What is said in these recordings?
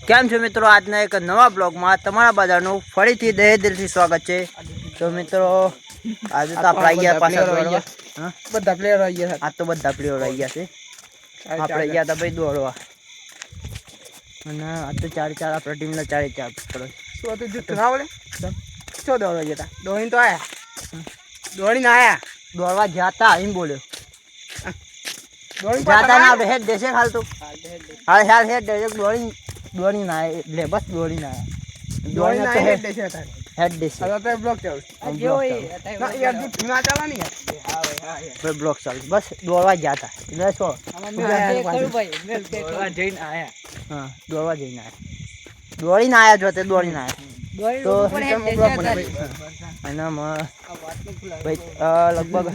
કેમ છો મિત્રો? આજના એક નવા બ્લોગમાં તમારા બધાનું ફરીથી દહે દિલથી સ્વાગત છે. તો મિત્રો આજે તો આપણે આવી ગયા પાછા દોડવા. બધા પ્લેયર આવી ગયા. આજ તો બધા પ્લેયર આવી ગયા છે. આપણે ગયા હતા ભાઈ દોડવા અને આ તો 4-4 આપણા ટીમના 4-4 પડે. શું હતું જુઠ્ઠું ના બોલે? શું દોડવા ગયા હતા? દોડીને તો આયા. દોડીને આયા. દોડવા ગયા હતા એમ બોલ્યો. દોડીને જાતા ના આપણે હેડ દેશે ખાલતું. હા હેડ દેશે દોડીને આયા એટલે બસ દોડીને આયા. દોડીને આયા હેડ દેશે હતા. હેડ દેશે. હવે તો બ્લોક ચાલુ. ના યાર જુઠ્ઠું ના ચાલે ને યાર. હવે બ્લોક ચાલુ. બસ દોડવા ગયા હતા. એટલે શું? દોડવા જઈને આયા. હા દોડવા જઈને આયા. દોડીને આયા જો તે દોડીને આયા. તો અને ભાઈ લગભગ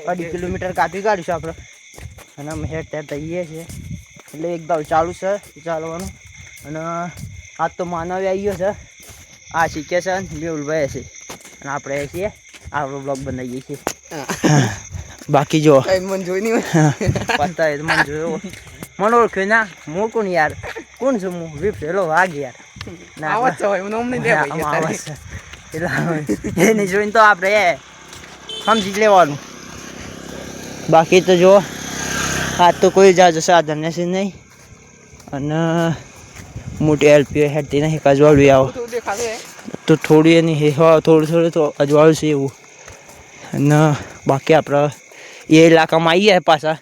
2.5 કિલોમીટર કાપી કાઢીશું આપણે અને અમે હેડ ત્યાં થઈએ છીએ એટલે એકદમ ચાલુ છે ચાલવાનું. અને આજ તો માનવ આવી ગયો છે, આ શીખે છે, મેહુલભાઈ છે અને આપણે છીએ આપણો બ્લોગ બનાવીએ છીએ. બાકી જો મન જોઈ નહીં હોય પતા એ મને જોયો મને ઓળખ્યો ના હું કોણ યાર? કોણ છું હું? વિફરેલો વાઘ યાર. આવાજ છે હોય મને નહીં એટલે એને જોઈને તો આપણે સમજી લેવાનું. બાકી તો જો આજ તો કોઈ જાજો સાધન છે નહીં અને મોટી એલપીઓ હેઠતી નહીં અજવાળું આવો તો થોડી એની થોડું તો અજવાળું છે એવું. અને બાકી આપણે એ ઇલાકામાં આવીએ પાછા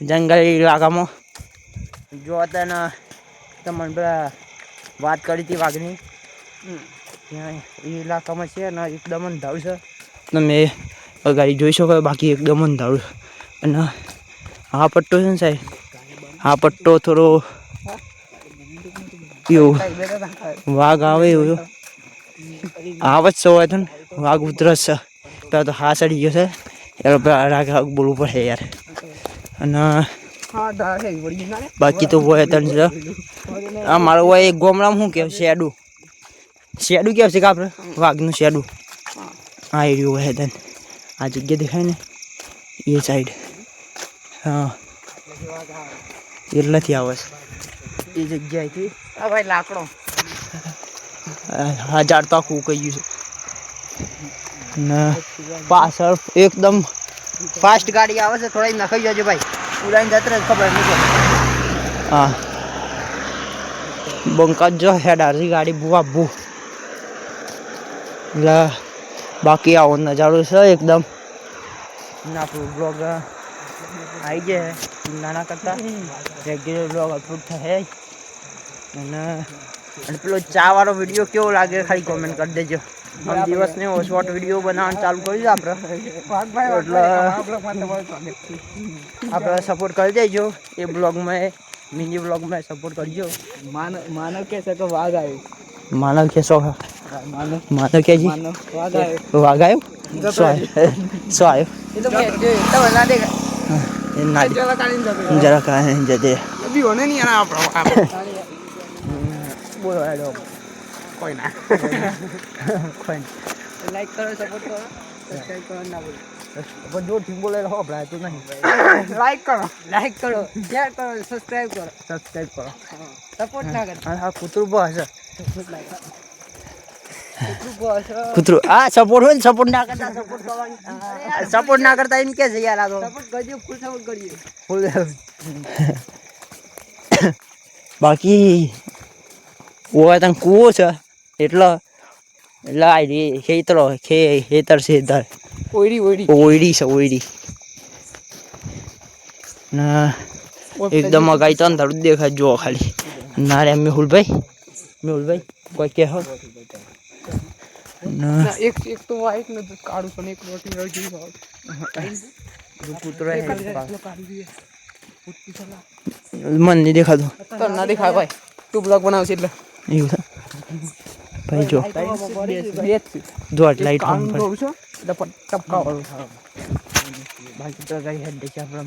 જંગલ ઇલાકામાં. જો તને તમને પેલા વાત કરી હતી વાઘની ત્યાં એ ઇલાકામાં છે ને એકદમ અંધારું છે. તમે ગાડી જોઈ શકો. બાકી એકદમ અંધારું અને આ પટ્ટો છે ને સાહેબ, આ પટ્ટો થોડો એવું વાઘ આવે એવું આવે જ સવાય તો ને વાઘ ઉતરસ છે. પેલા તો હા ચડી ગયો છે એટલે પેલા રાગ બોલવું પડે યાર. અને બાકી તો હોય તન છે. આ મારું હોય એક ગોમડામાં શું કહેવાય? શેડું શેડું કેવું છે કે આપણે વાઘનું શેડું આ એરિયો હોય તન આ જગ્યા દેખાય ને એ સાઈડ. હા એટલાથી આવે છે એ જગ્યાએથી. હા ભાઈ લાકડો 1000 તો આખું કહી ગયું છે. ને પાછળ એકદમ ફાસ્ટ ગાડી આવે છે. થોડા નખાઈ જજો ભાઈ, ઉડાઈને જતો રહે ખબર નહીં પડે. હા બંકાત જો હેડારથી ગાડી બુવા બુ. એટલે બાકી આવો નજારો છે એકદમ. આપણું બ્લોગ આવી જાય નાના કરતા રેગ્યુલર બ્લોગ અપલોડ થશે. અને પેલો ચા વાળો વિડીયો કેવો લાગે ખાલી કોમેન્ટ કરી દેજો. આમ દિવસને શોર્ટ વિડીયો બનાવવાનું ચાલુ કર્યું આપણે એટલે આપણે સપોર્ટ કરી દેજો. એ બ્લોગમાં મિની બ્લોગમાં સપોર્ટ કરજો. માનવ કે છે કે વાઘ આવ્યો. માનવ કે શો માનવ કે જી વાઘ આવ્યો. શું આવ્યો? એ તો ના દેખાય. જરા કાંઈ જતે બીઓને નહીં આપણો બોલો હેડો કોઈ ના કોઈ લાઈક કરો, સપોર્ટ કરો, સબસ્ક્રાઇબ કરો ના ભૂલો. પણ જો ઠીક બોલે હો ભરાય તો નહીં. લાઈક કરો, શેર કરો, સબસ્ક્રાઇબ કરો, સપોર્ટ ના કરો. હા કૂતરું બસ કૂતરું આ સપોર્ટ હોય ને સપોર્ટ ના કરતા સપોર્ટ ના કરતા એમ કે છે યાર. આ તો સપોર્ટ કરજો, ફૂલ સપોર્ટ કરીએ. ફૂલ બાકી ઓય તને કૂવો છે એટલે આવી ખેતરો ખેતર છે ઓયડી છે ઓયડી ના એકદમ અગાઈ તો અંધારું દેખાય. જો ખાલી ના રે મેહુલભાઈ કોઈ કે હો ના એક તો વાઈટ ને કાળું પણ એક રોટી રજી હોય. કૂતરો મન નહીં દેખાતું. તો ના દેખાય ભાઈ, તું બ્લોગ બનાવશે એટલે એવું છે ભાઈ. જો લાઈટ ટપકા વાળું બાકી તો કઈ હેડ દેખે આપણે